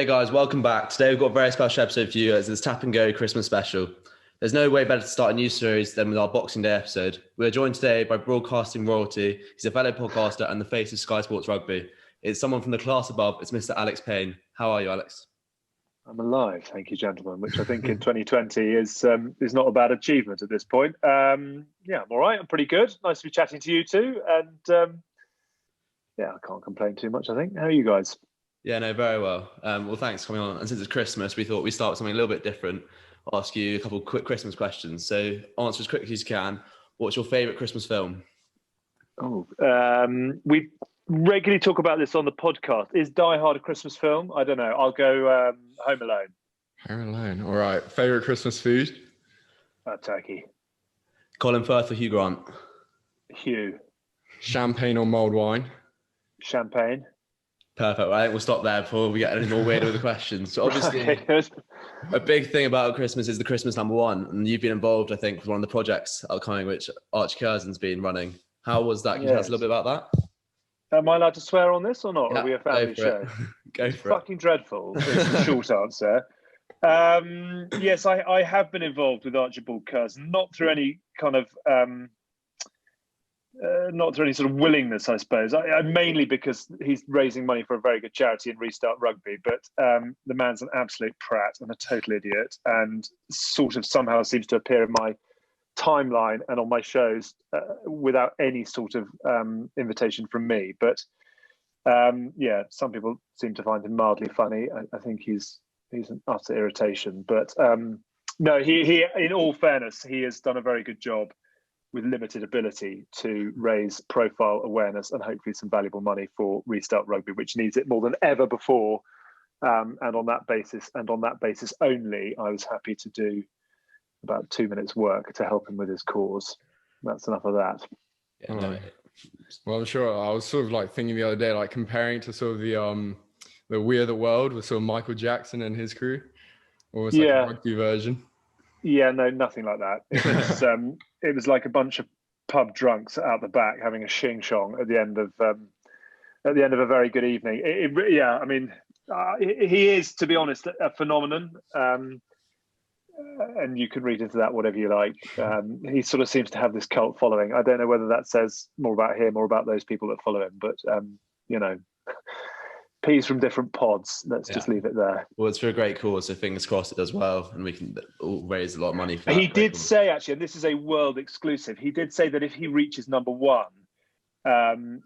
guys, welcome back. Today we've got a very special episode for you as it's Tap and Go Christmas special. There's no way better to start a new series than with our Boxing Day episode. We're joined today by broadcasting royalty. He's a fellow podcaster and the face of Sky Sports Rugby. It's someone from the class above. It's Mr. Alex Payne. How are you, Alex? I'm alive, thank you, gentlemen, which I think in 2020 is not a bad achievement at this point. I'm all right. I'm pretty good. Nice to be chatting to you too. And I can't complain too much, I think. How are you guys? Yeah, no, very well. Well, thanks for coming on. And since it's Christmas, we thought we'd start with something a little bit different. I'll ask you a couple of quick Christmas questions. So answer as quickly as you can. What's your favourite Christmas film? We regularly talk about this on the podcast. Is Die Hard a Christmas film? I don't know. I'll go Home Alone. Home Alone. All right. Favourite Christmas food? Turkey. Colin Firth or Hugh Grant? Hugh. Champagne or mulled wine? Champagne. Perfect. Right, we'll stop there before we get any more weird with the questions. So obviously, a big thing about Christmas is the Christmas number one, and you've been involved, I think, with one of the projects upcoming, which Archie Curzon's been running. How was that? Can you tell us a little bit about that? Am I allowed to swear on this or not? Yeah, Or are we a family show? Go for it. Fucking dreadful is the short answer. Yes, I have been involved with Archibald Curzon, not through any kind of not through any sort of willingness, I suppose. I mainly because he's raising money for a very good charity in Restart Rugby. But the man's an absolute prat and a total idiot, and sort of somehow seems to appear in my timeline and on my shows without any sort of invitation from me. But some people seem to find him mildly funny. I think he's an utter irritation. But no, he in all fairness, he has done a very good job with limited ability to raise profile awareness and hopefully some valuable money for Restart Rugby, which needs it more than ever before. And on that basis only, I was happy to do about 2 minutes work to help him with his cause. That's enough of that. Yeah, no. Well, I'm sure I was sort of like thinking the other day, like comparing to sort of the We Are the World with sort of Michael Jackson and his crew, almost like a rugby version. Yeah, no, nothing like that. It was like a bunch of pub drunks out the back having a shing shong at the end of a very good evening. He is, to be honest, a phenomenon. And you can read into that whatever you like. He sort of seems to have this cult following. I don't know whether that says more about him or about those people that follow him, but peas from different pods. Let's just leave it there. Well, it's for a great cause, so fingers crossed it does well, and we can all raise a lot of money for that. He did say, actually, and this is a world exclusive, he did say that if he reaches number one,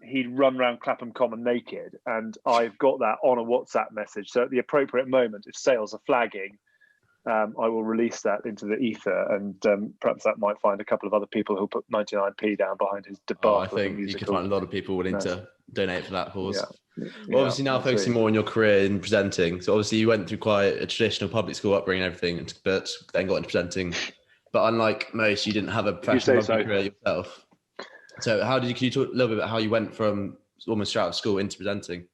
he'd run around Clapham Common naked, and I've got that on a WhatsApp message. So at the appropriate moment, if sales are flagging, I will release that into the ether, and perhaps that might find a couple of other people who'll put 99p down behind his debacle. I think you could find a lot of people willing to donate for that cause. Yeah, obviously now focusing more on your career in presenting. So obviously you went through quite a traditional public school upbringing and everything, but then got into presenting. But unlike most, you didn't have a professional rugby career yourself. So can you talk a little bit about how you went from almost straight out of school into presenting?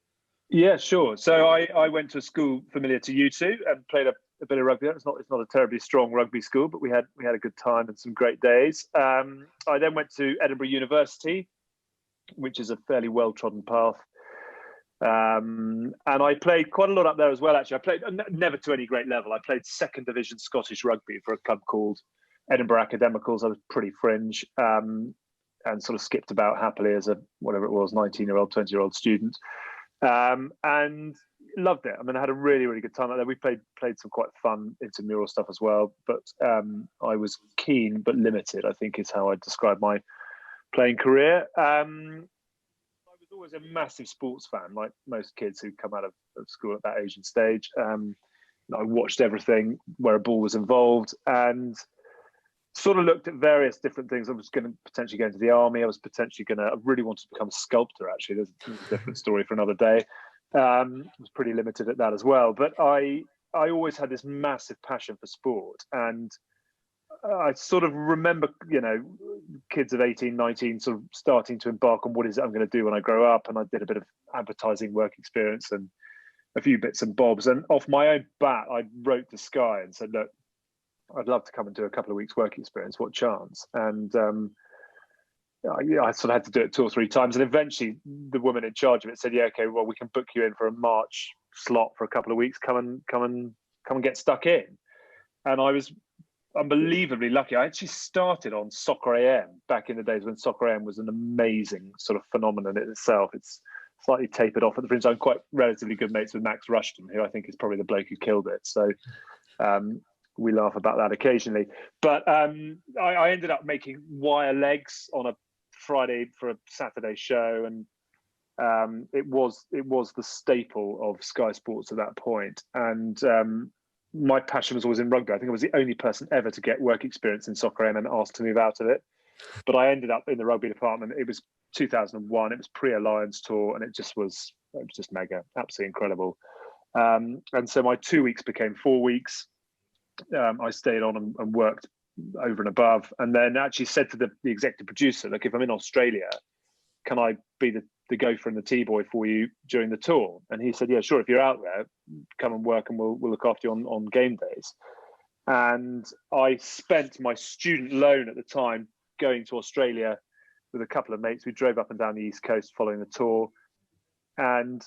Yeah, sure. So I went to a school familiar to you two and played a bit of rugby. It's not a terribly strong rugby school, but we had a good time and some great days. I then went to Edinburgh University, which is a fairly well-trodden path. And I played quite a lot up there as well, actually. I played never to any great level. I played second division Scottish rugby for a club called Edinburgh Academicals. I was pretty fringe and sort of skipped about happily as a, whatever it was, 19-year-old, 20-year-old student. And loved it. I mean, I had a really, really good time out there. We played some quite fun intramural stuff as well. But I was keen but limited, I think is how I describe my playing career. I was always a massive sports fan, like most kids who come out of school at that age and stage. I watched everything where a ball was involved and sort of looked at various different things. I was going to potentially go into the army. I really wanted to become a sculptor, actually. There's a different story for another day. I was pretty limited at that as well. But I always had this massive passion for sport. And I sort of remember, kids of 18, 19 sort of starting to embark on what is it I'm going to do when I grow up. And I did a bit of advertising work experience and a few bits and bobs. And off my own bat, I wrote to Sky and said, look, I'd love to come and do a couple of weeks work experience. What chance? And I sort of had to do it 2 or 3 times. And eventually the woman in charge of it said, yeah, okay, well, we can book you in for a March slot for a couple of weeks. Come and get stuck in. And I was unbelievably lucky. I actually started on Soccer AM back in the days when Soccer AM was an amazing sort of phenomenon in itself. It's slightly tapered off at the fringe. I'm quite relatively good mates with Max Rushton, who I think is probably the bloke who killed it. So we laugh about that occasionally. But I ended up making wire legs on a Friday for a Saturday show, and it was the staple of Sky Sports at that point. And my passion was always in rugby. I think I was the only person ever to get work experience in Soccer AM and asked to move out of it. But I ended up in the rugby department. It was 2001. It was pre-Alliance tour, and it was just mega, absolutely incredible. And so my 2 weeks became 4 weeks. I stayed on and worked over and above, and then actually said to the executive producer, look, if I'm in Australia, can I be the gopher and the T-boy for you during the tour? And he said, yeah, sure. If you're out there, come and work and we'll look after you on game days. And I spent my student loan at the time going to Australia with a couple of mates. We drove up and down the East Coast following the tour. And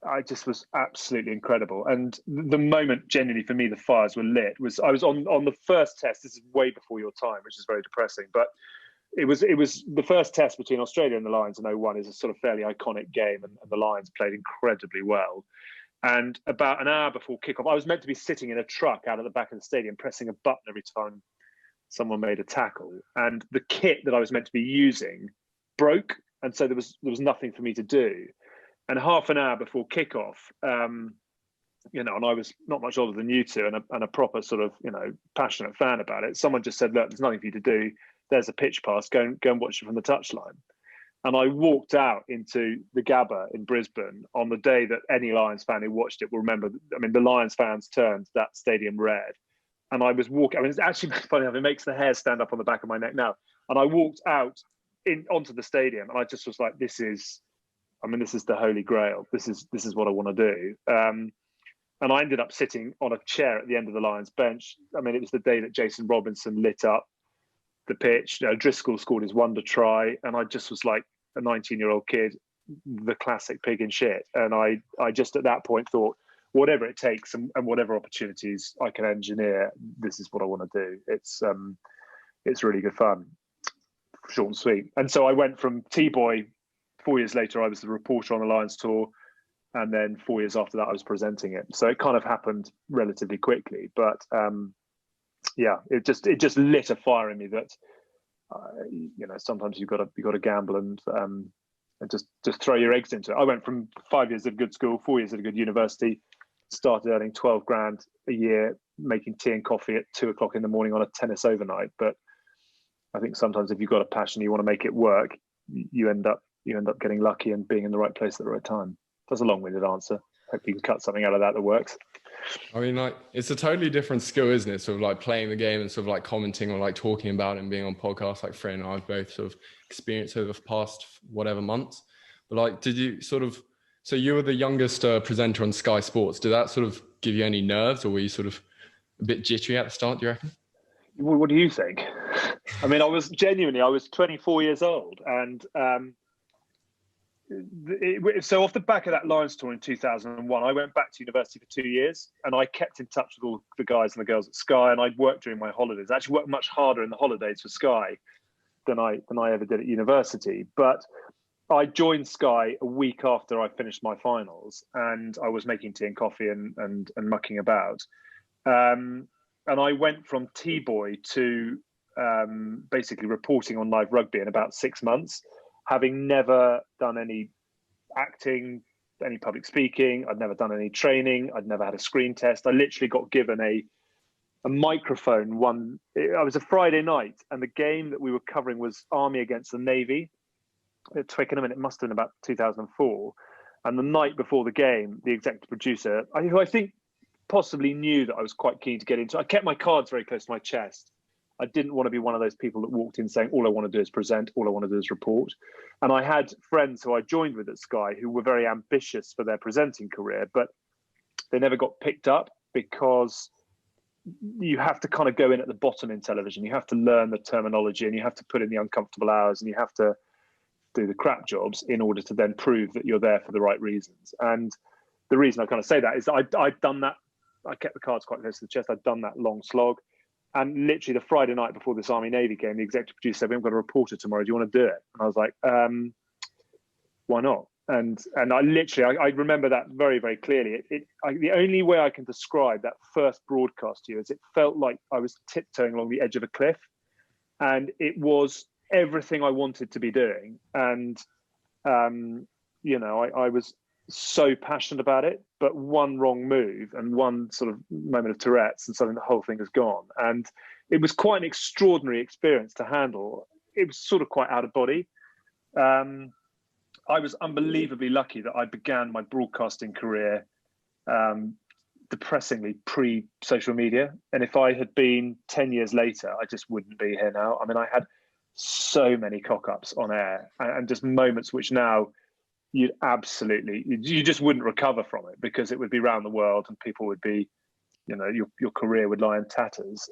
I just was absolutely incredible. And the moment, genuinely, for me, the fires were lit was I was on the first test. This is way before your time, which is very depressing. But it was the first test between Australia and the Lions in 2001 is a sort of fairly iconic game, and the Lions played incredibly well. And about an hour before kickoff, I was meant to be sitting in a truck out at the back of the stadium, pressing a button every time someone made a tackle. And the kit that I was meant to be using broke, and so there was nothing for me to do. And half an hour before kickoff, and I was not much older than you two, and a proper sort of passionate fan about it. Someone just said, "Look, there's nothing for you to do. There's a pitch pass. Go and watch it from the touchline." And I walked out into the Gabba in Brisbane on the day that any Lions fan who watched it will remember. I mean, the Lions fans turned that stadium red. And I was walking. I mean, it's actually funny enough. It makes the hair stand up on the back of my neck now. And I walked out onto the stadium, and I just was like, "This is the holy grail. This is what I want to do." And I ended up sitting on a chair at the end of the Lions bench. I mean, it was the day that Jason Robinson lit up the pitch. Driscoll scored his wonder try, and I just was like a 19-year-old kid, the classic pig in shit. And I just at that point thought, whatever it takes and whatever opportunities I can engineer, this is what I want to do. It's really good fun, short and sweet. And so I went from T-boy. 4 years later, I was the reporter on the Lions tour, and then 4 years after that, I was presenting it. So it kind of happened relatively quickly, but it just lit a fire in me that sometimes you've got to gamble and just throw your eggs into it. I went from 5 years at a good school, 4 years at a good university, started earning 12 grand a year, making tea and coffee at 2:00 in the morning on a tennis overnight. But I think sometimes if you've got a passion, you want to make it work, you end up getting lucky and being in the right place at the right time. That's a long-winded answer. Hope you can cut something out of that works. I mean, like, it's a totally different skill, isn't it? Sort of like playing the game and sort of like commenting or like talking about it and being on podcasts like Fred and I have both sort of experienced over the past whatever months. But like, did you so you were the youngest presenter on Sky Sports. Did that sort of give you any nerves, or were you sort of a bit jittery at the start, do you reckon? What do you think? I mean, I was 24 years old, and so off the back of that Lions tour in 2001, I went back to university for 2 years, and I kept in touch with all the guys and the girls at Sky, and I'd worked during my holidays. I actually worked much harder in the holidays for Sky than I ever did at university. But I joined Sky a week after I finished my finals, and I was making tea and coffee and mucking about. And I went from T-boy to basically reporting on live rugby in about 6 months, having never done any acting, any public speaking. I'd never done any training. I'd never had a screen test. I literally got given a microphone. It was a Friday night, and the game that we were covering was Army against the Navy at Twickenham, and it must have been about 2004. And the night before the game, the executive producer, who I think possibly knew that I was quite keen to get into, I kept my cards very close to my chest. I didn't want to be one of those people that walked in saying, all I want to do is present, all I want to do is report. And I had friends who I joined with at Sky who were very ambitious for their presenting career, but they never got picked up because you have to kind of go in at the bottom in television. You have to learn the terminology, and you have to put in the uncomfortable hours, and you have to do the crap jobs in order to then prove that you're there for the right reasons. And the reason I kind of say that is that I'd done that. I kept the cards quite close to the chest. I'd done that long slog. And literally the Friday night before this Army-Navy game, the executive producer said, we've got a reporter tomorrow. Do you want to do it? And I was like, why not? And I remember that very, very clearly. The only way I can describe that first broadcast to you is it felt like I was tiptoeing along the edge of a cliff. And it was everything I wanted to be doing. And, I was so passionate about it, but one wrong move and one sort of moment of Tourette's and suddenly the whole thing is gone. And it was quite an extraordinary experience to handle. It was sort of quite out of body. I was unbelievably lucky that I began my broadcasting career depressingly pre-social media. And if I had been 10 years later, I just wouldn't be here now. I mean, I had so many cock-ups on air and just moments which now you just wouldn't recover from it, because it would be around the world and people would be, your career would lie in tatters.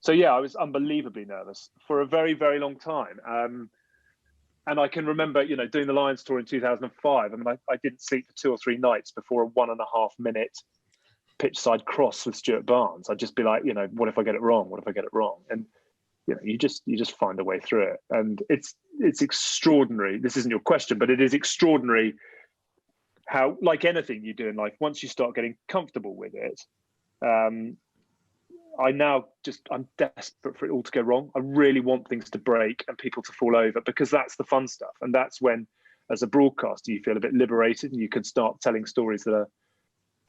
So yeah, I was unbelievably nervous for a very, very long time. And I can remember, doing the Lions tour in 2005. I mean, I didn't sleep for 2 or 3 nights before a 1.5 minute pitch side cross with Stuart Barnes. I'd just be like, what if I get it wrong? What if I get it wrong? And you just find a way through it. And it's extraordinary. This isn't your question, but it is extraordinary how, like anything you do in life, once you start getting comfortable with it, I'm desperate for it all to go wrong. I really want things to break and people to fall over, because that's the fun stuff. And that's when, as a broadcaster, you feel a bit liberated and you can start telling stories that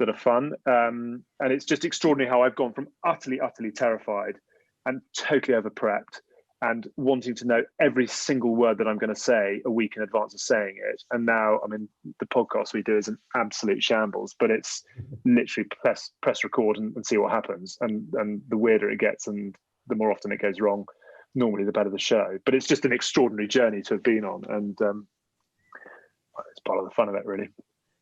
are fun. And it's just extraordinary how I've gone from utterly, utterly terrified and totally over prepped and wanting to know every single word that I'm going to say a week in advance of saying it. And now, I mean, the podcast we do is an absolute shambles, but it's literally press record and see what happens. And the weirder it gets and the more often it goes wrong, normally the better the show. But it's just an extraordinary journey to have been on. And it's part of the fun of it, really.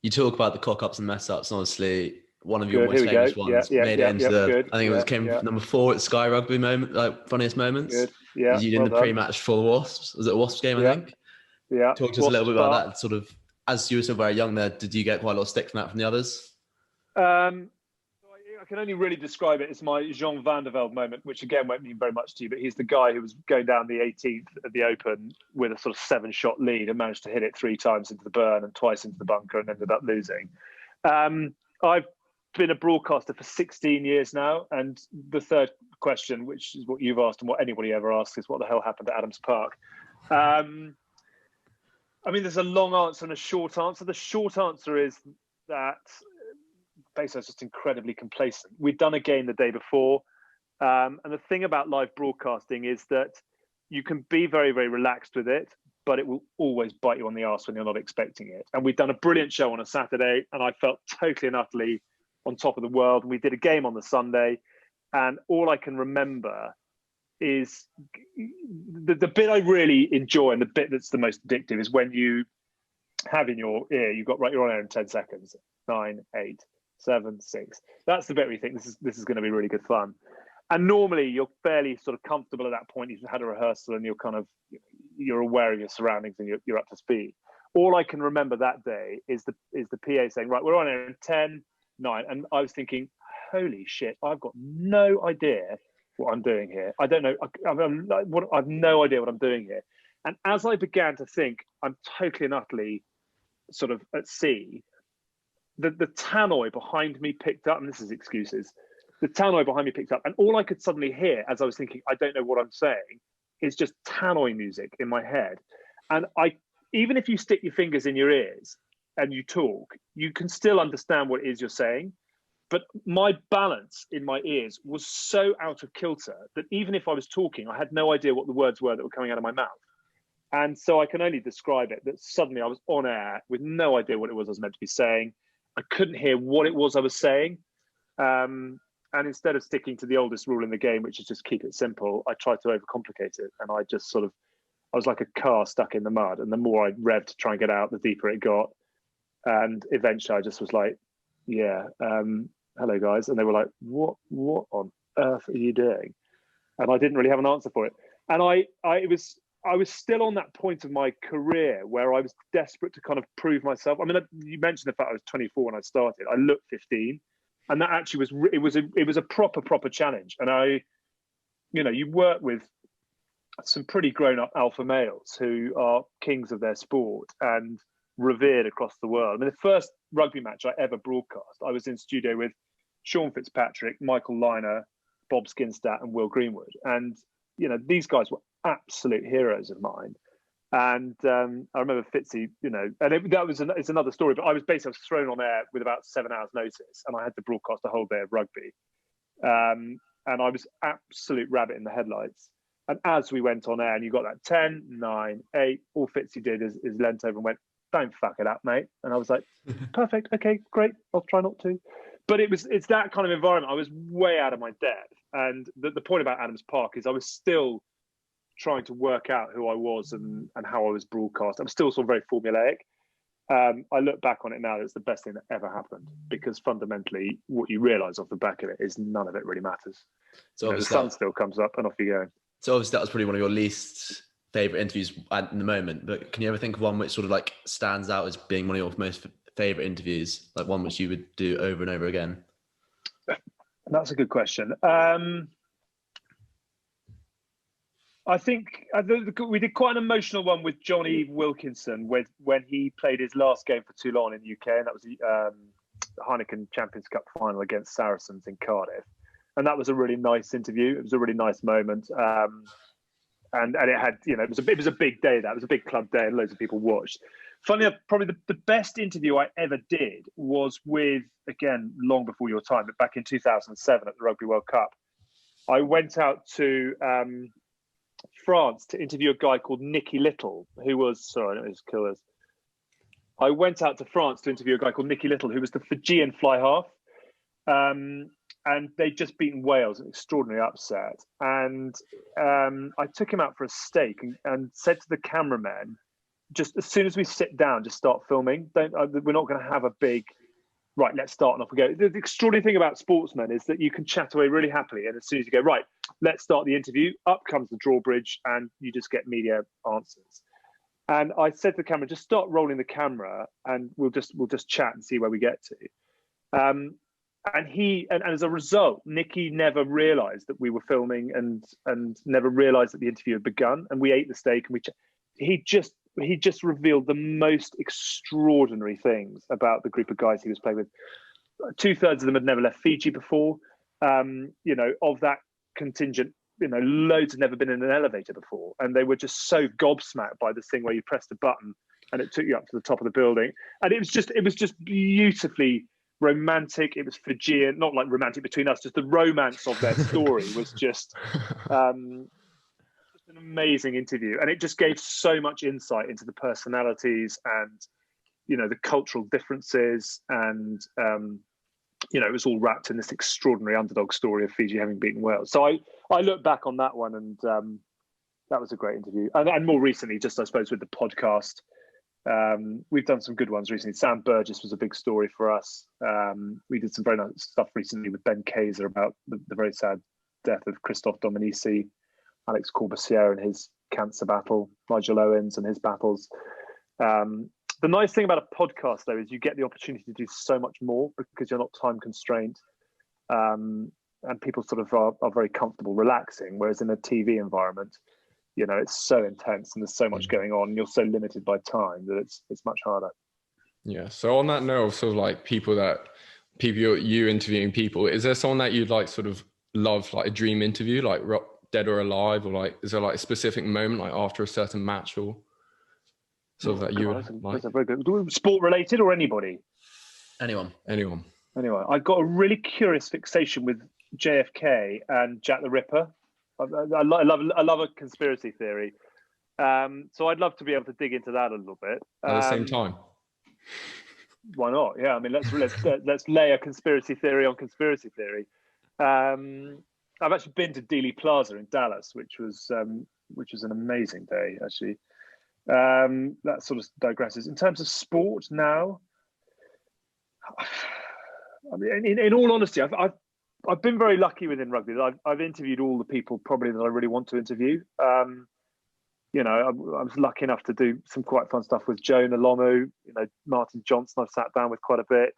You talk about the cock-ups and mess-ups, and honestly, one of your most famous ones made it into I think it came number 4 at Sky Rugby moment, like funniest moments. Good. Yeah, you did the pre-match for the Wasps. Was it a Wasps game, I think? Yeah. Talk to us a little bit about that. Sort of, as you were still very young there, did you get quite a lot of stick from that from the others? I can only really describe it as my Jean van der Velde moment, which again won't mean very much to you, but he's the guy who was going down the 18th at the Open with a sort of 7-shot lead and managed to hit it 3 times into the burn and twice into the bunker and ended up losing. I've been a broadcaster for 16 years now, and the third question, which is what you've asked and what anybody ever asks, is what the hell happened at Adams Park? I mean, there's a long answer and a short answer. The short answer is that basically I was just incredibly complacent. We'd done a game the day before, and the thing about live broadcasting is that you can be very, very relaxed with it, but it will always bite you on the arse when you're not expecting it. And we'd done a brilliant show on a Saturday, and I felt totally and utterly on top of the world. And we did a game on the Sunday, and all I can remember is the bit I really enjoy, and the bit that's the most addictive, is when you have in your ear, you're on air in 10 seconds, 9, 8, 7, 6. That's the bit where you think this is going to be really good fun. And normally you're fairly sort of comfortable at that point. You've had a rehearsal and you're aware of your surroundings and you're up to speed. All I can remember that day is the PA saying, right, we're on air in 10, 9. And I was thinking, holy shit, I've got no idea what I'm doing here. I don't know. I've no idea what I'm doing here. And as I began to think, I'm totally and utterly sort of at sea, the tannoy behind me picked up, and this is excuses, the tannoy behind me picked up, and all I could suddenly hear as I was thinking, I don't know what I'm saying, is just tannoy music in my head. And even if you stick your fingers in your ears and you talk, you can still understand what it is you're saying. But my balance in my ears was so out of kilter that even if I was talking, I had no idea what the words were that were coming out of my mouth. And so I can only describe it that suddenly I was on air with no idea what it was I was meant to be saying. I couldn't hear what it was I was saying. And instead of sticking to the oldest rule in the game, which is just keep it simple, I tried to overcomplicate it. And I just I was like a car stuck in the mud. And the more I revved to try and get out, the deeper it got. And eventually I just was like, yeah, hello guys. And they were like, what on earth are you doing? And I didn't really have an answer for it. And it was I was still on that point of my career where I was desperate to kind of prove myself. I mean, you mentioned the fact I was 24 when I started. I looked 15, and that actually was a proper challenge. And you work with some pretty grown-up alpha males who are kings of their sport and revered across the world. I mean, the first rugby match I ever broadcast, I was in studio with Sean Fitzpatrick, Michael Liner, Bob Skinstad, and Will Greenwood, and these guys were absolute heroes of mine. And I remember Fitzy, and it's another story, but I was thrown on air with about 7 hours notice, and I had to broadcast a whole day of rugby. And I was absolute rabbit in the headlights. And as we went on air and you got that 10, 9, 8, all Fitzy did is leant over and went, "Don't fuck it up, mate." And I was like, perfect, okay, great, I'll try not to. But it's that kind of environment. I was way out of my depth. And the point about Adams Park is I was still trying to work out who I was and how I was broadcast. I'm still sort of very formulaic. I look back on it now, it's the best thing that ever happened, because fundamentally what you realise off the back of it is none of it really matters. So the sun still comes up and off you go. So obviously that was probably one of your least favourite interviews at the moment, but can you ever think of one which sort of like stands out as being one of your most favourite interviews, like one which you would do over and over again? That's a good question. I think we did quite an emotional one with Johnny Wilkinson when he played his last game for Toulon in the UK, and that was the Heineken Champions Cup final against Saracens in Cardiff. And that was a really nice interview. It was a really nice moment. And it had, it was a big day. That it was a big club day, and loads of people watched. Funny enough, probably the best interview I ever did was with, again, long before your time, but back in 2007 at the Rugby World Cup. I went out to France to interview a guy called Nicky Little, who was, sorry, I don't know his killers. I went out to France to interview a guy called Nicky Little, who was the Fijian fly half. And they'd just beaten Wales, an extraordinary upset. And I took him out for a steak and said to the cameraman, just as soon as we sit down, just start filming. We're not going to have a big, right, let's start and off we go. The extraordinary thing about sportsmen is that you can chat away really happily. And as soon as you go, right, let's start the interview, up comes the drawbridge and you just get media answers. And I said to the camera, just start rolling the camera and we'll just chat and see where we get to. And as a result, Nicky never realised that we were filming and never realised that the interview had begun. And we ate the steak and he just revealed the most extraordinary things about the group of guys he was playing with. 2/3 of them had never left Fiji before. Of that contingent, loads had never been in an elevator before, and they were just so gobsmacked by this thing where you pressed a button and it took you up to the top of the building. And it was just beautifully romantic. It was Fijian, not like romantic between us, just the romance of their story was just an amazing interview. And it just gave so much insight into the personalities and, the cultural differences. And, it was all wrapped in this extraordinary underdog story of Fiji having beaten Wales. So I look back on that one and that was a great interview. And more recently, just I suppose with the podcast, we've done some good ones recently. Sam Burgess was a big story for us. We did some very nice stuff recently with Ben Kaiser about the very sad death of Christophe Dominici, Alex Corbusier and his cancer battle, Nigel Owens and his battles. The nice thing about a podcast, though, is you get the opportunity to do so much more because you're not time constrained. And people sort of are very comfortable relaxing, whereas in a TV environment, it's so intense and there's so much going on and you're so limited by time that it's much harder. Yeah. So on that note of sort of like you interviewing people, is there someone that you'd like sort of love, like a dream interview, like dead or alive, or like, is there like a specific moment like after a certain match or sort of that you would like? That's a very good, sport related or anybody? Anyone. Anyway, I got a really curious fixation with JFK and Jack the Ripper. I love a conspiracy theory, so I'd love to be able to dig into that a little bit at the same time. Why not? Yeah, I mean, let's lay a conspiracy theory on conspiracy theory. I've actually been to Dealey Plaza in Dallas, which was an amazing day actually. That sort of digresses. In terms of sport now, I mean, in all honesty, I've been very lucky within rugby. I've interviewed all the people probably that I really want to interview. I was lucky enough to do some quite fun stuff with Jonah Lomu, Martin Johnson I've sat down with quite a bit.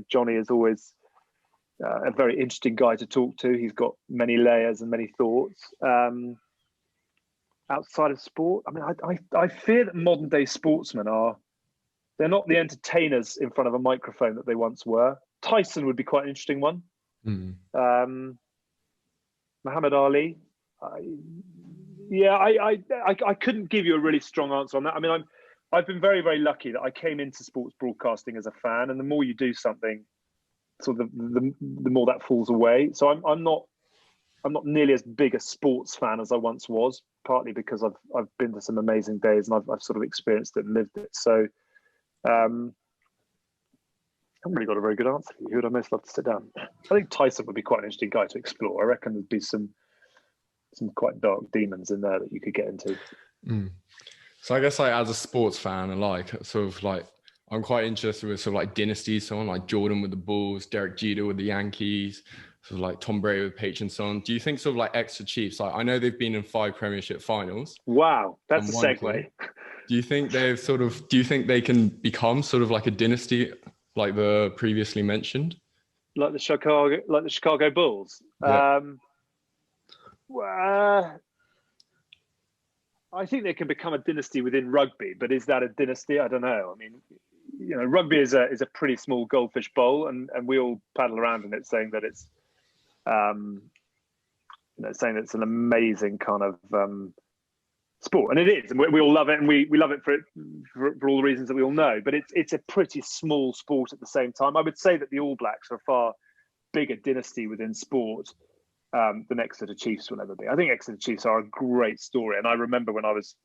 Johnny is always a very interesting guy to talk to. He's got many layers and many thoughts. Outside of sport, I mean, I fear that modern day sportsmen they're not the entertainers in front of a microphone that they once were. Tyson would be quite an interesting one. Muhammad Ali. I couldn't give you a really strong answer on that. I mean, I've been very, very lucky that I came into sports broadcasting as a fan, and the more you do something, sort of the more that falls away. So I'm not nearly as big a sports fan as I once was, partly because I've been to some amazing days and I've sort of experienced it and lived it. So I haven't really got a very good answer for you. Who would I most love to sit down? I think Tyson would be quite an interesting guy to explore. I reckon there'd be some quite dark demons in there that you could get into. So I guess as a sports fan, I'm quite interested with sort of like dynasties, someone like Jordan with the Bulls, Derek Jeter with the Yankees, sort of like Tom Brady with Payne and so on. Do you think sort of like Exeter Chiefs, I know they've been in 5 Premiership finals. Wow, that's a segue. Do you think they can become sort of like a dynasty like the previously mentioned? Like the Chicago Bulls? Yeah. I think they can become a dynasty within rugby, but is that a dynasty? I don't know. I mean, rugby is a pretty small goldfish bowl, and we all paddle around in it, saying that it's, saying that it's an amazing kind of sport, and it is, and we all love it, and we love it for all the reasons that we all know. But it's a pretty small sport at the same time. I would say that the All Blacks are a far bigger dynasty within sport than Exeter Chiefs will ever be. I think Exeter Chiefs are a great story. And I remember when I was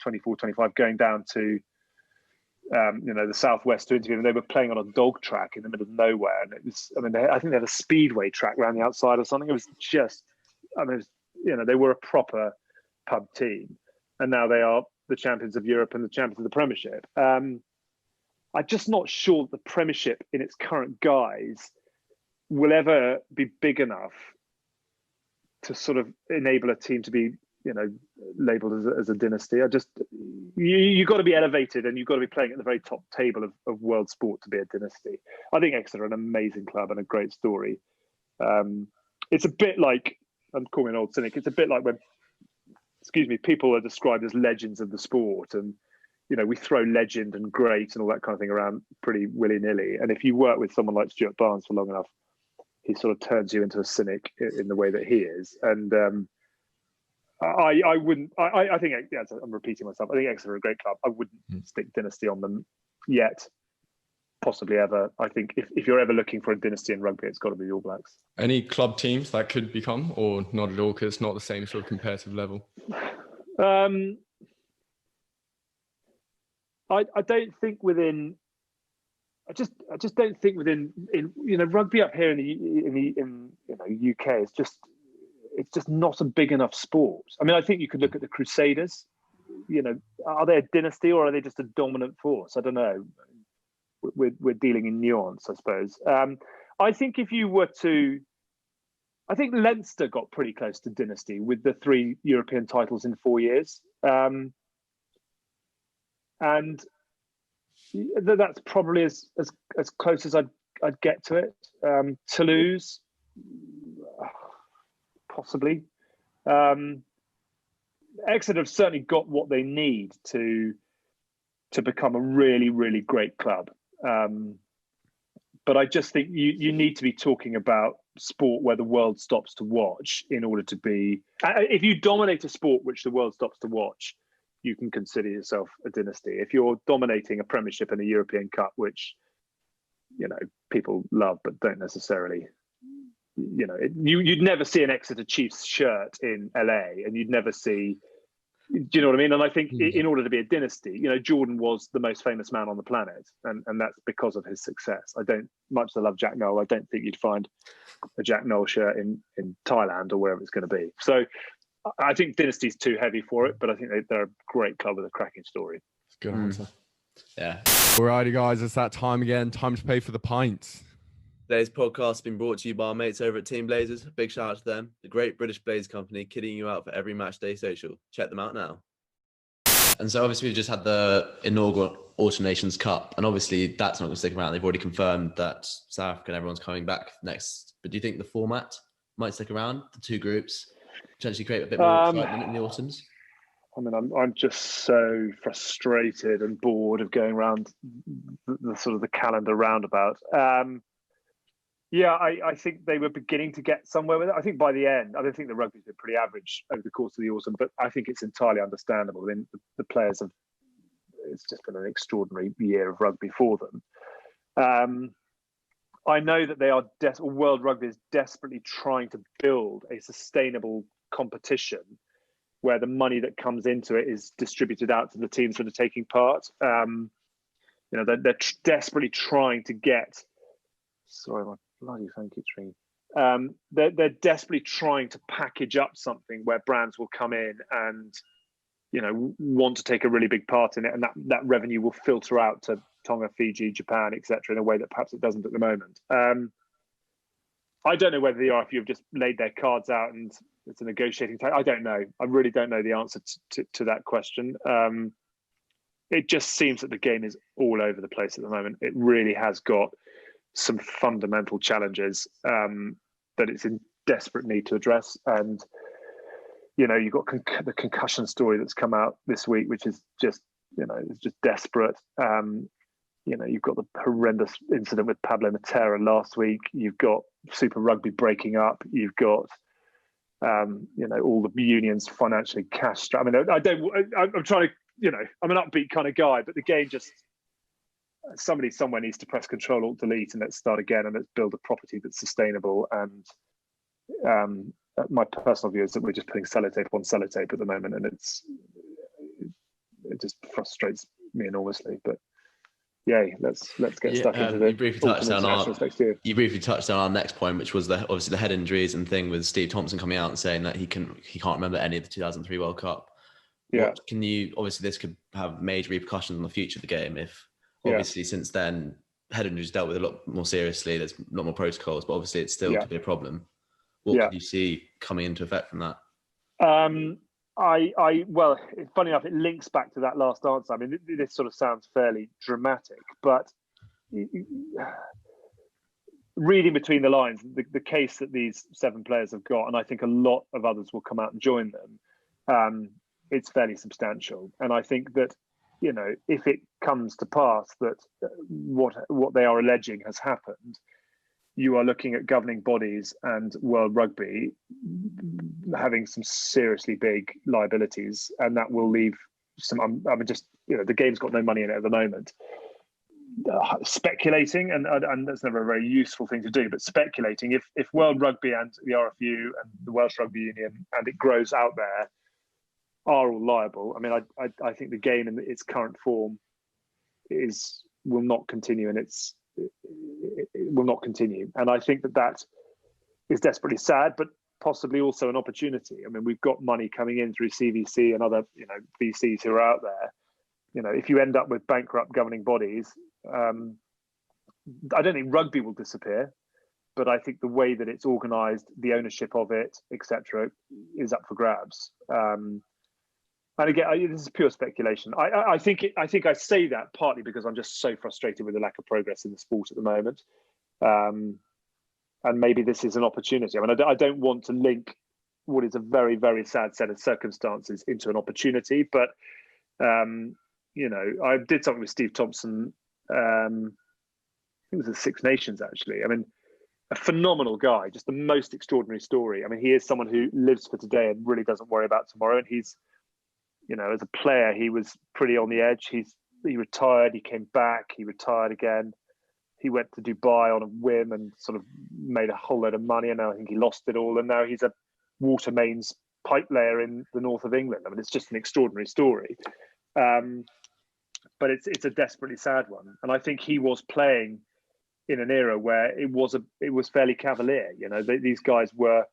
24, 25, going down to the Southwest to interview them. They were playing on a dog track in the middle of nowhere. And it was, I think they had a speedway track around the outside or something. It was just, they were a proper pub team. And now they are the champions of Europe and the champions of the Premiership. I'm just not sure that the Premiership in its current guise will ever be big enough to sort of enable a team to be, labelled as a dynasty. You've got to be elevated, and you've got to be playing at the very top table of world sport to be a dynasty. I think Exeter are an amazing club and a great story. It's a bit like, I'm calling an old cynic, it's a bit like when, people are described as legends of the sport, and we throw legend and great and all that kind of thing around pretty willy-nilly. And if you work with someone like Stuart Barnes for long enough, he sort of turns you into a cynic in the way that he is. And I think, I'm repeating myself, I think Exeter are a great club. I wouldn't stick dynasty on them yet, possibly ever. I think if you're ever looking for a dynasty in rugby, it's got to be the All Blacks. Any club teams that could become, or not at all, because it's not the same sort of competitive level? I don't think within... I just don't think within rugby up here in the UK it's just not a big enough sport. I mean, I think you could look at the Crusaders. Are they a dynasty or are they just a dominant force? I don't know. We're dealing in nuance, I suppose. I think I think Leinster got pretty close to dynasty with the 3 European titles in 4 years, and that's probably as close as I'd get to it. Toulouse, possibly. Exeter have certainly got what they need to become a really, really great club. But I just think you need to be talking about sport where the world stops to watch in order to be... If you dominate a sport which the world stops to watch, you can consider yourself a dynasty. If you're dominating a Premiership and a European Cup, which people love but don't necessarily, you'd never see an Exeter Chiefs shirt in LA, and you'd never see, do you know what I mean? And I think in order to be a dynasty, Jordan was the most famous man on the planet, and that's because of his success. Much as I love Jack Noel, I don't think you'd find a Jack Noel shirt in Thailand or wherever it's going to be. So I think dynasty's too heavy for it, but I think they're a great club with a cracking story. Good answer. Yeah. Alrighty, guys, it's that time again. Time to pay for the pints. Today's podcast has been brought to you by our mates over at Team Blazers. Big shout out to them, the great British Blaze company, kidding you out for every match day social. Check them out now. And so obviously we just had the inaugural Autumn Nations Cup, and obviously that's not going to stick around. They've already confirmed that South Africa and everyone's coming back next. But do you think the format might stick around, the two groups, potentially create a bit more excitement in the autumns? I mean, I'm just so frustrated and bored of going around the sort of the calendar roundabout. I think they were beginning to get somewhere with it. I think by the end, I don't think the rugby's been pretty average over the course of the autumn, but I think it's entirely understandable. I mean, the players have, it's just been an extraordinary year of rugby for them. I know that they are, World Rugby is desperately trying to build a sustainable competition where the money that comes into it is distributed out to the teams that are taking part. They're desperately trying to get. Sorry, my bloody phone keeps ringing. They're desperately trying to package up something where brands will come in and, want to take a really big part in it, and that revenue will filter out to Tonga, Fiji, Japan, etc., in a way that perhaps it doesn't at the moment. I don't know whether the RFU have just laid their cards out and it's a negotiating time. I don't know. I really don't know the answer to that question. It just seems that the game is all over the place at the moment. It really has got some fundamental challenges that it's in desperate need to address. And, you've got the concussion story that's come out this week, which is just, it's just desperate. You've got the horrendous incident with Pablo Matera last week. You've got Super Rugby breaking up. You've got, all the unions financially cash. I mean, I'm trying to, I'm an upbeat kind of guy, but the game just, somebody somewhere needs to press Control Alt Delete and let's start again and let's build a property that's sustainable. And my personal view is that we're just putting sellotape on sellotape at the moment, and it just frustrates me enormously. But yay, let's get stuck into the. You briefly touched on our next point, which was obviously the head injuries and thing with Steve Thompson coming out and saying that he can't remember any of the 2003 World Cup. Yeah. Obviously this could have major repercussions on the future of the game if obviously since then head injuries dealt with a lot more seriously. There's a lot more protocols, but obviously it still could be a problem. What could you see coming into effect from that? Well, funny enough, it links back to that last answer. I mean, this sort of sounds fairly dramatic, but reading between the lines, the case that these 7 players have got, and I think a lot of others will come out and join them, it's fairly substantial. And I think that, if it comes to pass that what they are alleging has happened, you are looking at governing bodies and World Rugby having some seriously big liabilities, and that will leave some. The game's got no money in it at the moment. Speculating, and that's never a very useful thing to do, but speculating if World Rugby and the RFU and the Welsh Rugby Union and it grows out there are all liable. I mean, I think the game in its current form will not continue, and it will not continue. And I think that is desperately sad, but possibly also an opportunity. I mean, we've got money coming in through CVC and other, VCs who are out there. If you end up with bankrupt governing bodies, I don't think rugby will disappear, but I think the way that it's organised, the ownership of it, etc., is up for grabs. And again, this is pure speculation. I think I say that partly because I'm just so frustrated with the lack of progress in the sport at the moment, and maybe this is an opportunity. I mean, I don't want to link what is a very, very sad set of circumstances into an opportunity, but I did something with Steve Thompson. I think it was the Six Nations actually. I mean, a phenomenal guy, just the most extraordinary story. I mean, he is someone who lives for today and really doesn't worry about tomorrow, and he's. As a player, he was pretty on the edge. He retired, he came back, he retired again. He went to Dubai on a whim and sort of made a whole load of money, and now I think he lost it all. And now he's a water mains pipe layer in the north of England. I mean, it's just an extraordinary story. But it's a desperately sad one. And I think he was playing in an era where it was fairly cavalier. These guys were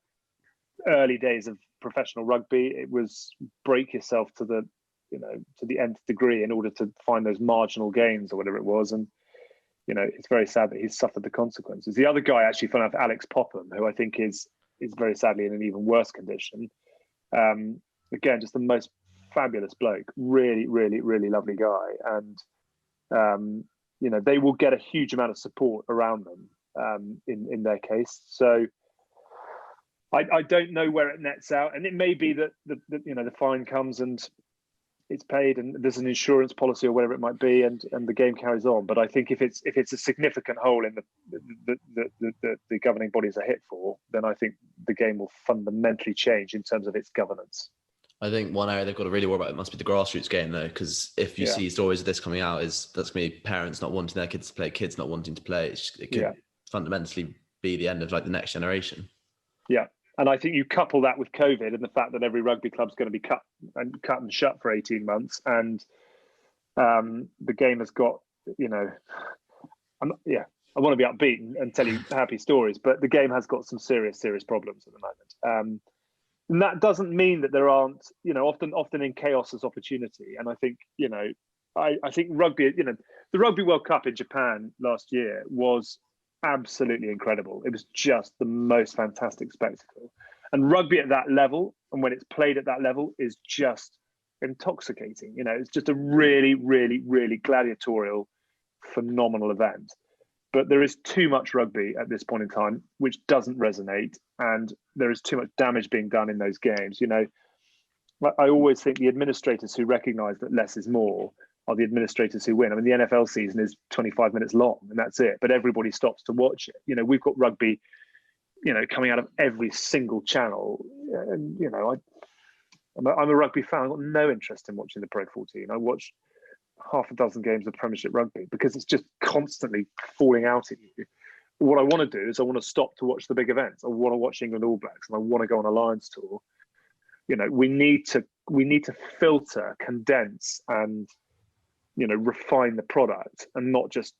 early days of professional rugby. It was break yourself to the nth degree in order to find those marginal gains or whatever it was. And it's very sad that he's suffered the consequences. The other guy, actually, fun enough, Alex Popham, who I think is very sadly in an even worse condition. Again, just the most fabulous bloke, really, really, really lovely guy, and you know, they will get a huge amount of support around them in their case. So I don't know where it nets out, and it may be that the fine comes and it's paid, and there's an insurance policy or whatever it might be, and the game carries on. But I think if it's a significant hole in the governing bodies are hit for, then I think the game will fundamentally change in terms of its governance. I think one area they've got to really worry about must be the grassroots game, though, because if you see stories of this coming out, that's going to be parents not wanting their kids to play, kids not wanting to play. It could fundamentally be the end of like the next generation. Yeah. And I think you couple that with COVID and the fact that every rugby club's going to be cut and shut for 18 months. And the game has got, you know, I want to be upbeat and tell you happy stories, but the game has got some serious problems at the moment. And that doesn't mean that there aren't, you know, often in chaos there's opportunity. And I think, you know, I think rugby, you know, the Rugby World Cup in Japan last year was absolutely incredible. It was just the most fantastic spectacle. And rugby at that level, and when it's played at that level, is just intoxicating. You know, it's just a really, really, really gladiatorial, phenomenal event. But there is too much rugby at this point in time, which doesn't resonate, and there is too much damage being done in those games. You know, I always think the administrators who recognise that less is more are the administrators who win. I mean, the NFL season is 25 minutes long, and that's it. But everybody stops to watch it. You know, we've got rugby, you know, coming out of every single channel. And, you know, I'm a rugby fan. I've got no interest in watching the Pro 14. I watch half a dozen games of Premiership rugby because it's just constantly falling out at you. What I want to do is I want to stop to watch the big events. I want to watch England All Blacks, and I want to go on a Lions tour. You know, we need to filter, condense, and, you know, refine the product, and not just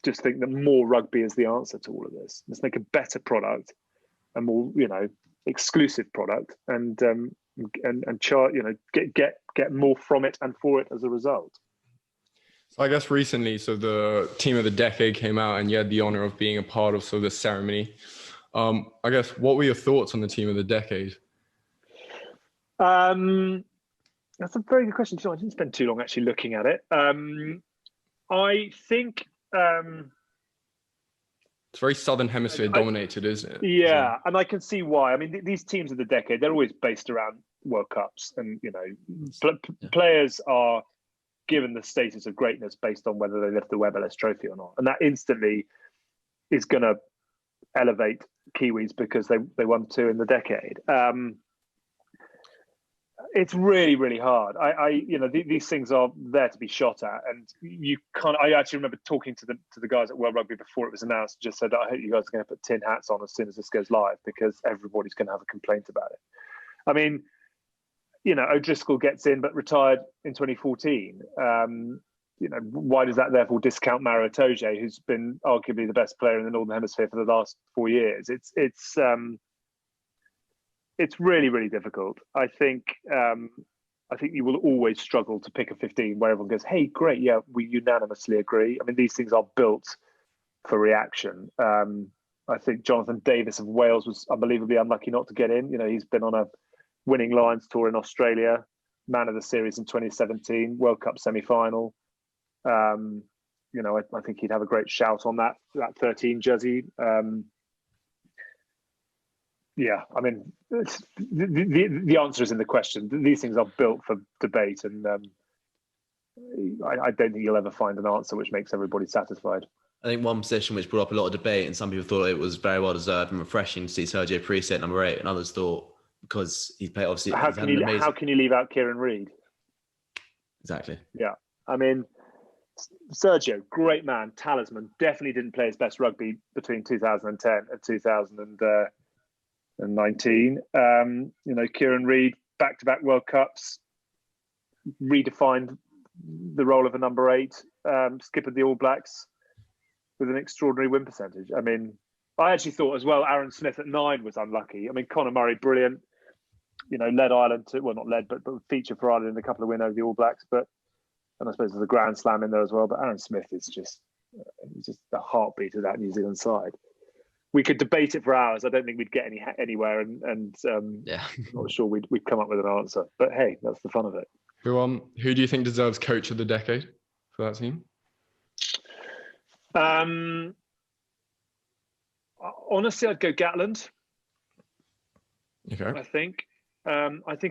think that more rugby is the answer to all of this. Let's make a better product, a more, you know, exclusive product, and chart, you know, get more from it and for it as a result. So I guess recently, so the Team of the Decade came out, and you had the honor of being a part of the ceremony. I guess, what were your thoughts on the Team of the Decade? That's a very good question. I didn't spend too long actually looking at it. I think it's very Southern Hemisphere dominated, isn't it? Yeah, and I can see why. I mean, these teams of the decade, they're always based around World Cups, and, you know, players are given the status of greatness based on whether they lift the Webb Ellis Trophy or not, and that instantly is going to elevate Kiwis because they won 2 in the decade. It's really, really hard. You know, these things are there to be shot at, and you can't. I actually remember talking to the guys at World Rugby before it was announced. Just said, I hope you guys are going to put tin hats on as soon as this goes live, because everybody's going to have a complaint about it. I mean, you know, O'Driscoll gets in but retired in 2014. You know, why does that therefore discount Maro Itoje, who's been arguably the best player in the Northern Hemisphere for the last 4 years? It's really, really difficult. I think you will always struggle to pick a 15 where everyone goes, hey, great, yeah, we unanimously agree. I mean, these things are built for reaction. I think Jonathan Davis of Wales was unbelievably unlucky not to get in. You know, he's been on a winning Lions tour in Australia, man of the series in 2017, World Cup semi-final. You know, I think he'd have a great shout on that 13 jersey. Yeah, I mean, the answer is in the question. These things are built for debate, and I don't think you'll ever find an answer which makes everybody satisfied. I think one position which brought up a lot of debate, and some people thought it was very well deserved and refreshing to see Sergio Parisse at number 8, and others thought because he played obviously. How can you leave out Kieran Reid? Exactly. Yeah, I mean, Sergio, great man, talisman. Definitely didn't play his best rugby between 2010 and 2019. You know, Kieran Reid, back-to-back World Cups, redefined the role of a number 8, skippered the All Blacks with an extraordinary win percentage. I mean, I actually thought as well Aaron Smith at 9 was unlucky. I mean, Conor Murray, brilliant. You know, led Ireland to, well, not led, but featured for Ireland in a couple of wins over the All Blacks. And I suppose there's a Grand Slam in there as well. But Aaron Smith is just a heartbeat of that New Zealand side. we could debate it for hours. I don't think we'd get anywhere, and I'm not sure we'd come up with an answer. But hey, that's the fun of it. Who do you think deserves Coach of the Decade for that team? Honestly, I'd go Gatland. Okay. I think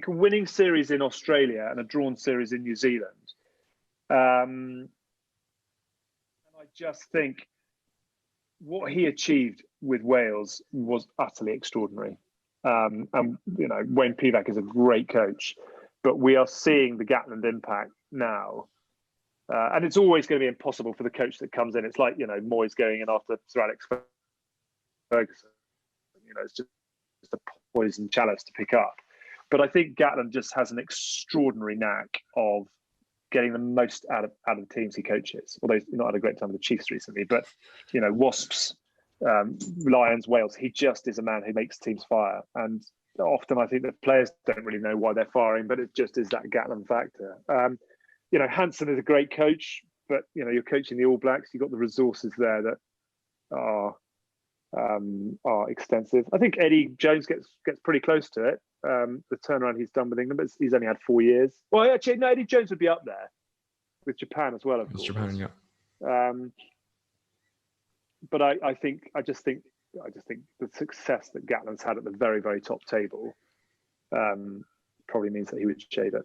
a winning series in Australia and a drawn series in New Zealand. And I just think what he achieved with Wales was utterly extraordinary. And Wayne Pivac is a great coach, but we are seeing the Gatland impact now. And it's always going to be impossible for the coach that comes in. It's like, Moyes going in after Sir Alex Ferguson. It's just a poison chalice to pick up. But I think Gatland just has an extraordinary knack of getting the most out of the teams he coaches. Although he's not had a great time with the Chiefs recently, but Wasps, Lions, Wales, he just is a man who makes teams fire. And often I think the players don't really know why they're firing, but it just is that Gatland factor. Hansen is a great coach, but you're coaching the All Blacks. You've got the resources there that are extensive. I think Eddie Jones gets pretty close to it. The turnaround he's done with England, but he's only had 4 years. Well, actually, no, Eddie Jones would be up there with Japan as well, of course. Japan, yeah. But I just think the success that Gatland's had at the very, very top table probably means that he would shade it.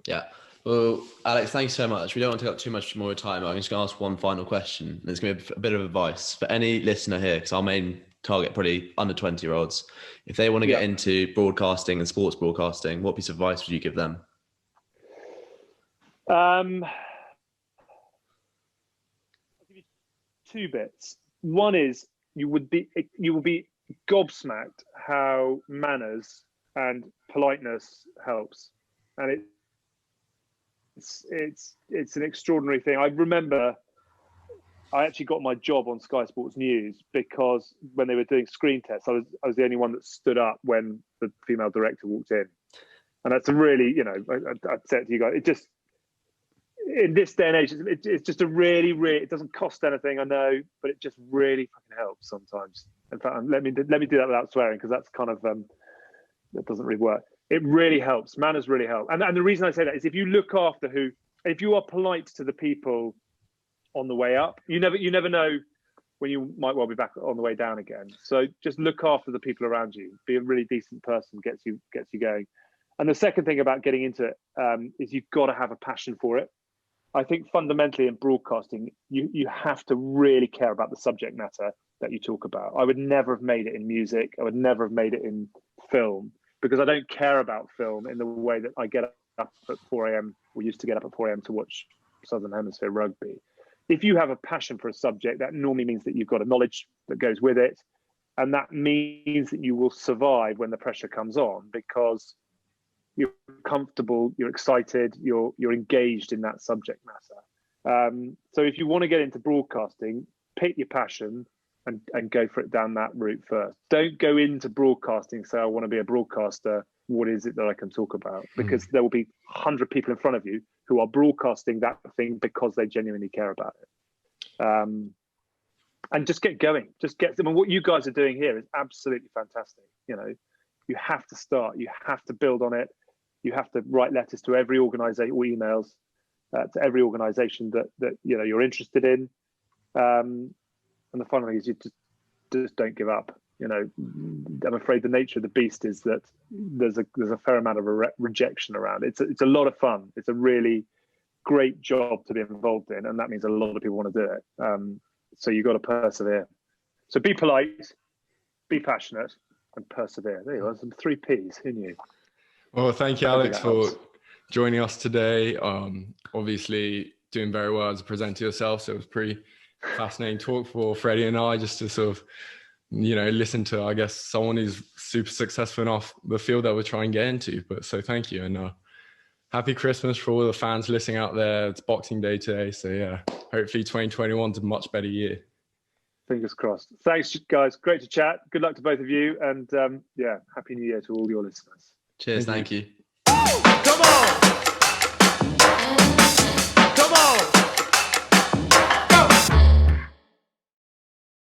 Yeah. Well, Alex, thanks so much. We don't want to take up too much more time. I'm just going to ask one final question. And it's going to be a bit of advice for any listener here, because our main target probably under 20-year-olds. If they want to get into broadcasting and sports broadcasting, what piece of advice would you give them? I'll give you 2 bits. One is you will be gobsmacked how manners and politeness helps, and it's an extraordinary thing. I remember I actually got my job on Sky Sports News because when they were doing screen tests, I was the only one that stood up when the female director walked in, and that's a really, I'd say it to you guys, it just, in this day and age, it's just a really, it doesn't cost anything, I know, but it just really fucking helps sometimes. In fact, let me do that without swearing, because that's kind of that doesn't really work. It really helps. Manners really help. And the reason I say that is if you look after if you are polite to the people on the way up, you never know when you might well be back on the way down again. So just look after the people around you. Be a really decent person, gets you going. And the second thing about getting into it is you've got to have a passion for it. I think fundamentally in broadcasting, you have to really care about the subject matter that you talk about. I would never have made it in music. I would never have made it in film, because I don't care about film in the way that I get up at 4 a.m. We used to get up at 4 a.m. to watch Southern Hemisphere rugby. If you have a passion for a subject, that normally means that you've got a knowledge that goes with it. And that means that you will survive when the pressure comes on, because you're comfortable, you're excited, you're engaged in that subject matter. So if you want to get into broadcasting, pick your passion and go for it down that route first. Don't go into broadcasting, say, I want to be a broadcaster. What is it that I can talk about? Because there will be 100 people in front of you who are broadcasting that thing because they genuinely care about it. And just get going. What you guys are doing here is absolutely fantastic. You have to start. You have to build on it. You have to write letters to every organisation, or emails to every organisation that you're interested in. And the final thing is you just don't give up. I'm afraid the nature of the beast is that there's a fair amount of rejection around. It's a lot of fun. It's a really great job to be involved in, and that means a lot of people want to do it. So you've got to persevere. So be polite, be passionate, and persevere. There you go. Some 3 Ps. Who knew? Well, thank you, Alex, for joining us today. Obviously, doing very well as a presenter yourself. So it was pretty fascinating talk for Freddie and I, just to sort of, listen to, I guess, someone who's super successful enough the field that we're trying to get into. But so thank you. And happy Christmas for all the fans listening out there. It's Boxing Day today. So yeah, hopefully 2021's a much better year. Fingers crossed. Thanks, guys. Great to chat. Good luck to both of you. And Happy New Year to all your listeners. Cheers. Thank you. Come on. Come on.